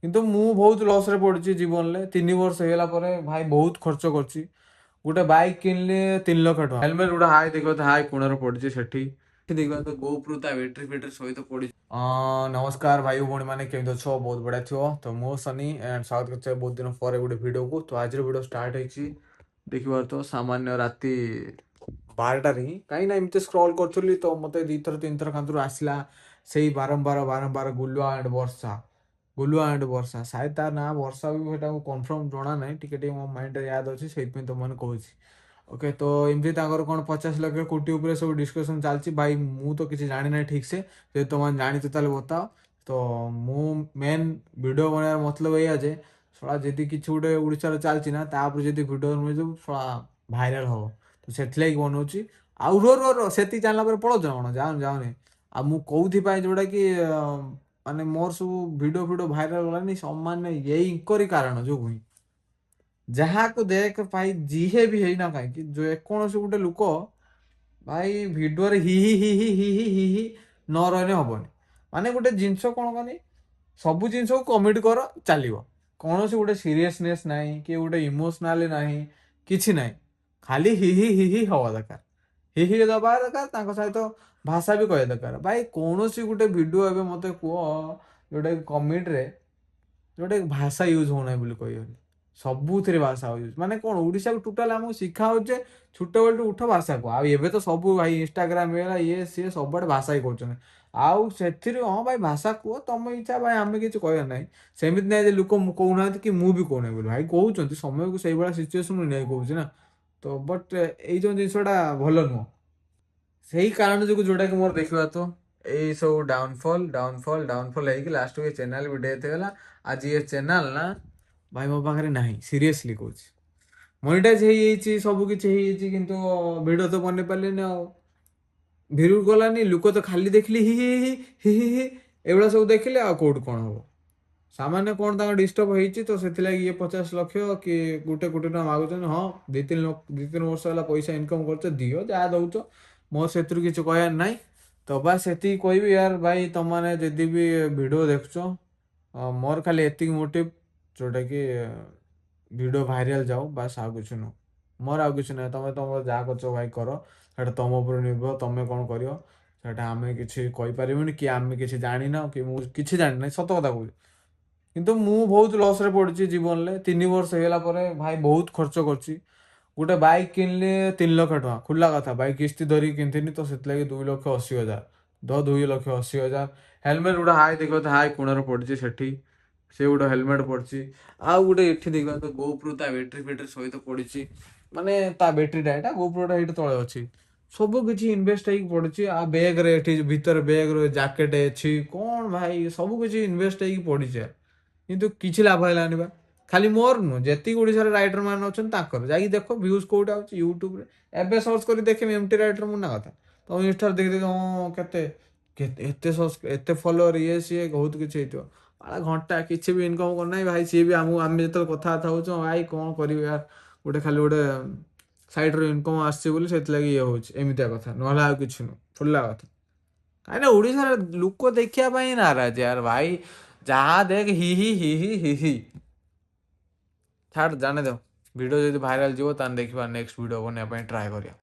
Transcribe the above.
କିନ୍ତୁ ମୁଁ ବହୁତ ଲସ୍‌ରେ ପଡ଼ିଛି ଜୀବନରେ। 3 ବର୍ଷ ହେଇଗଲା ପରେ ଭାଇ ବହୁତ ଖର୍ଚ୍ଚ କରିଛି। ଗୋଟେ ବାଇକ୍ କିଣିଲି 3,00,000 ଟଙ୍କା। ହେଲମେଟ୍ ଗୋଟେ ହାଇ ଦେଖିବ ତ ହାଇ କୋଣରେ ପଡ଼ିଛି ସେଠି। ଏଠି ଦେଖିବ ତ GoPro ତା ବ୍ୟାଟେରୀ ଫ୍ୟାଟେରୀ ସହିତ ପଡ଼ିଛି। ନମସ୍କାର ଭାଇ ଓ ଭଉଣୀମାନେ, କେମିତି ଅଛ? ବହୁତ ବଢ଼ିଆ ଥିବ। ତ ମୁଁ ସନି ଆଣ୍ଡ ସ୍ୱାଗତ କରୁଛି ବହୁତ ଦିନ ପରେ ଗୋଟେ ଭିଡ଼ିଓକୁ। ତ ଆଜିର ଭିଡ଼ିଓ ଷ୍ଟାର୍ଟ ହେଇଛି ଦେଖିବ ତ ସାମାନ୍ୟ ରାତି 12ଟାରେ ହିଁ। କାହିଁକି ନା ଏମିତି ସ୍କ୍ରଲ୍ କରୁଥିଲି ତ ମୋତେ 2 ଥର 3 ଥର କାନ୍ଥରୁ ଆସିଲା ସେଇ ବାରମ୍ବାର ଗୁଲୁଆ ଆଣ୍ଡ ବର୍ଷା। ଗୁଲୁଆ ଆଣ୍ଡ ବର୍ଷା ସାୟଦ ତା ନାଁ ବର୍ଷା ବି, ସେଇଟା ମୁଁ କନଫର୍ମ ଜଣା ନାହିଁ। ଟିକେ ଟିକେ ମୋ ମାଇଣ୍ଡରେ ୟାଦ ଅଛି, ସେଇଥିପାଇଁ ତମମାନେ କହୁଛି। ଓକେ, ତ ଏମିତି ତାଙ୍କର କ'ଣ 50 ଲକ୍ଷ କୋଟି ଉପରେ ସବୁ ଡିସ୍କସନ୍ ଚାଲିଛି। ଭାଇ ମୁଁ ତ କିଛି ଜାଣିନାହିଁ ଠିକ୍ସେ। ଯଦି ତମମାନେ ଜାଣିଛ ତାହେଲେ ବତାଅ। ତ ମୁଁ ମେନ୍ ଭିଡ଼ିଓ ବନେଇବାର ମତଲବ ଏଇଆ ଯେ ଶଳା ଯଦି କିଛି ଗୋଟେ ଓଡ଼ିଶାରେ ଚାଲିଛି ନା, ତାପରେ ଯଦି ଭିଡ଼ିଓ ବନେଇଦେବୁ ଶଳା ଭାଇରାଲ୍ ହେବ। ତ ସେଥିଲାଗି ବନଉଛି। ଆଉ ସେତିକି ଜାଣିଲା ପରେ ପଳଉଛ କ'ଣ? ଯାଉନି। ଆଉ ମୁଁ କୋଉଥିପାଇଁ ଯୋଉଟାକି ମାନେ ମୋର ସବୁ ଭିଡ଼ିଓ ଭାଇରାଲ୍ ଗଲାନି ସମାନ ଏଇଙ୍କରି କାରଣ ଯୋଗୁଁ ହିଁ। ଯାହାକୁ ଦେଖ ଭାଇ ଯିଏ ବି ହେଇନା କାହିଁକି, ଯେକୌଣସି ଗୋଟେ ଲୋକ ଭାଇ ଭିଡ଼ିଓରେ ହି ନ ରହିଲେ ହବନି। ମାନେ ଗୋଟେ ଜିନିଷ କ'ଣ କହନି, ସବୁ ଜିନିଷକୁ କମିଟ୍ କର ଚାଲିବ। କୌଣସି ଗୋଟେ ସିରିୟସନେସ୍ ନାହିଁ କି ଗୋଟେ ଇମୋସନାଲି ନାହିଁ, କିଛି ନାହିଁ। ଖାଲି ହି ହବା ଦରକାର। ହି ଦବା ଦରକାର, ତାଙ୍କ ସହିତ ଭାଷା ବି କହିବା ଦରକାର। ଭାଇ କୌଣସି ଗୋଟେ ଭିଡ଼ିଓ ଏବେ ମୋତେ କୁହ ଯୋଉଟାକି କମେଡ଼ିରେ ଯୋଉଟାକି ଭାଷା ୟୁଜ୍ ହଉନାହିଁ ବୋଲି କହିବନି। ସବୁଥିରେ ଭାଷା ୟୁଜ୍, ମାନେ କ'ଣ ଓଡ଼ିଶାକୁ ଟୋଟାଲ୍ ଆମକୁ ଶିଖା ହେଉଛି ଯେ ଛୋଟବେଳଠୁ ଉଠ ଭାଷା କୁହ। ଆଉ ଏବେ ତ ସବୁ ଭାଇ ଇନଷ୍ଟାଗ୍ରାମ ହେଇଗଲା, ଇଏ ସିଏ ସବୁଆଡ଼େ ଭାଷା ହିଁ କରୁଛନ୍ତି। ଆଉ ସେଥିରୁ ହଁ ଭାଇ ଭାଷା କୁହ ତମ ଇଚ୍ଛା, ଭାଇ ଆମେ କିଛି କହିବାର ନାହିଁ। ସେମିତି ନାହିଁ ଯେ ଲୋକ କହୁନାହାନ୍ତି କି ମୁଁ ବି କହୁନାହିଁ ବୋଲି। ଭାଇ କହୁଛନ୍ତି, ସମୟକୁ ସେଇଭଳିଆ ସିଚୁଏସନ୍ ନେଇ କହୁଛି ନା। ତ ବଟ୍ ଏଇ ଯେଉଁ ଜିନିଷଟା ଭଲ ନୁହଁ। ସେଇ କାରଣ ଯୋଗୁଁ ଯୋଉଟାକି ମୋର ଦେଖିବା ତ ଏଇ ସବୁ ଡାଉନଫଲ୍ ହେଇକି ଲାଷ୍ଟକୁ ଏ ଚ୍ୟାନେଲ୍ ବି ଡେଥ୍ ହେଇଗଲା। ଆଜି ଏ ଚ୍ୟାନେଲ୍ ନା ଭାଇ ମୋ ପାଖରେ ନାହିଁ, ସିରିୟସଲି କହୁଛି। ମନିଟାଇଜ୍ ହେଇଯାଇଛି, ସବୁ କିଛି ହେଇଯାଇଛି, କିନ୍ତୁ ଭିଡ଼ିଓ ତ ବନେଇ ପାରିଲିନି ଆଉ। ଭିରୁ ଗଲାନି, ଲୋକ ତ ଖାଲି ଦେଖିଲି ହି ଏଇଭଳିଆ ସବୁ ଦେଖିଲେ, ଆଉ କୋଉଠୁ କ'ଣ ହବ? ସାମାନ୍ୟ କ'ଣ ତାଙ୍କ ଡିଷ୍ଟର୍ବ ହେଇଛି ତ ସେଥିଲାଗି ଇଏ 50 ଲକ୍ଷ କି 1 କୋଟି ଟଙ୍କା ମାଗୁଛନ୍ତି। ହଁ 2-3 ବର୍ଷ ହେଲା ପଇସା ଇନକମ୍ କରୁଛ, ଦିଅ ଯାହା ଦଉଛ, ମୋର ସେଥିରୁ କିଛି କହିବାର ନାହିଁ। ତ ବାସ୍ ସେତିକି କହିବି ୟାର ଭାଇ, ତମମାନେ ଯଦି ବି ଭିଡ଼ିଓ ଦେଖୁଛ, ମୋର ଖାଲି ଏତିକି ମୋଟିଭ୍ ଯୋଉଟାକି ଭିଡ଼ିଓ ଭାଇରାଲ୍ ଯାଉ, ବାସ୍ ଆଉ କିଛି ନୁହଁ। ମୋର ଆଉ କିଛି ନାହିଁ। ତମେ ତମର ଯାହା କରୁଛ ଭାଇ କର, ସେଇଟା ତମ ଉପରେ ନିର୍ଭର, ତମେ କ'ଣ କରିବ ସେଇଟା ଆମେ କିଛି କହିପାରିବୁନି। କି ଆମେ କିଛି ଜାଣିନ, କି ମୁଁ କିଛି ଜାଣିନାହିଁ, ସତ କଥା କହୁଛି। କିନ୍ତୁ ମୁଁ ବହୁତ ଲସ୍‌ରେ ପଡ଼ିଛି ଜୀବନରେ। 3 ବର୍ଷ ହେଇଗଲା ପରେ ଭାଇ ବହୁତ ଖର୍ଚ୍ଚ କରିଛି। ଗୋଟେ ବାଇକ୍ କିଣିଲି 3,00,000 ଟଙ୍କା, ଖୋଲା କଥା। ବାଇକ୍ କିସ୍ତି ଧରିକି କିଣିଥିଲି ତ ସେଥିଲାଗି 2,80,000। 2,80,000। ହେଲମେଟ୍ ଗୋଟେ ହାଇ ଦେଖିବ ତ ହାଇ କୋଣରେ ପଡ଼ିଛି ସେଠି। ସେ ଗୋଟେ ହେଲମେଟ୍ ପଡ଼ିଛି। ଆଉ ଗୋଟେ ଏଠି ଦେଖିବା ତ GoPro ତା ବ୍ୟାଟେରୀ ଫ୍ୟାଟେରୀ ସହିତ ପଡ଼ିଛି। ମାନେ ତା ବ୍ୟାଟେରୀଟା ଏଇଟା, GoProଟା ଏଇଠି ତଳେ ଅଛି। ସବୁ କିଛି ଇନଭେଷ୍ଟ ହେଇକି ପଡ଼ିଛି। ଆଉ ବ୍ୟାଗ୍‌ରେ ଏଠି ଭିତରେ ବ୍ୟାଗ୍‌ରେ ଜ୍ୟାକେଟ୍ ଅଛି। କ'ଣ ଭାଇ ସବୁ କିଛି ଇନଭେଷ୍ଟ ହେଇକି ପଡ଼ିଛି ୟାର। କିନ୍ତୁ କିଛି ଲାଭ ହେଲାନି ବା। ଖାଲି ମୋର ନୁହଁ, ଯେତିକି ଓଡ଼ିଶାରେ ରାଇଡର୍ ମାନେ ଅଛନ୍ତି ତାଙ୍କର। ଯାଇକି ଦେଖ ଭ୍ୟୁଜ୍ କୋଉଟା ଆଉଛି ୟୁଟ୍ୟୁବରେ। ଏବେ ସର୍ଚ୍ଚ କରି ଦେଖିବି ଏମ୍‌ଟି ରାଇଡର୍ ମୁନା କଥା। ତମ ଇନଷ୍ଟାରେ ଦେଖିଦେବି ହଁ ଏତେ ଫଲୋଅର୍ ଇଏ ସିଏ ବହୁତ କିଛି ହେଇଥିବ। ଘଣ୍ଟା କିଛି ବି ଇନକମ୍ କରୁନାହିଁ ଭାଇ। ସିଏ ବି ଆମକୁ, ଆମେ ଯେତେବେଳେ କଥାବାର୍ତ୍ତା ହେଉଛୁ ଭାଇ କ'ଣ କରିବି ୟାର, ଗୋଟେ ଖାଲି ଗୋଟେ ସାଇଡ଼୍‌ରୁ ଇନକମ୍ ଆସିଛି ବୋଲି ସେଥିଲାଗି ଇଏ ହେଉଛି, ଏମିତିଆ କଥା। ନହେଲେ ଆଉ କିଛି ନୁହଁ, ଖୋଲା କଥା। କାହିଁକିନା ଓଡ଼ିଶାରେ ଲୋକ ଦେଖିବା ପାଇଁ ନାରାଜ ୟାର ଭାଇ। ଯାହା ଦେଖ ହି। ଛାଡ଼ ଜାଣିଦେବ। ଭିଡ଼ିଓ ଯଦି ଭାଇରାଲ୍ ଯିବ ତାହେଲେ ଦେଖିବା ନେକ୍ସଟ ଭିଡ଼ିଓ ବନେଇବା ପାଇଁ ଟ୍ରାଏ କରିବା।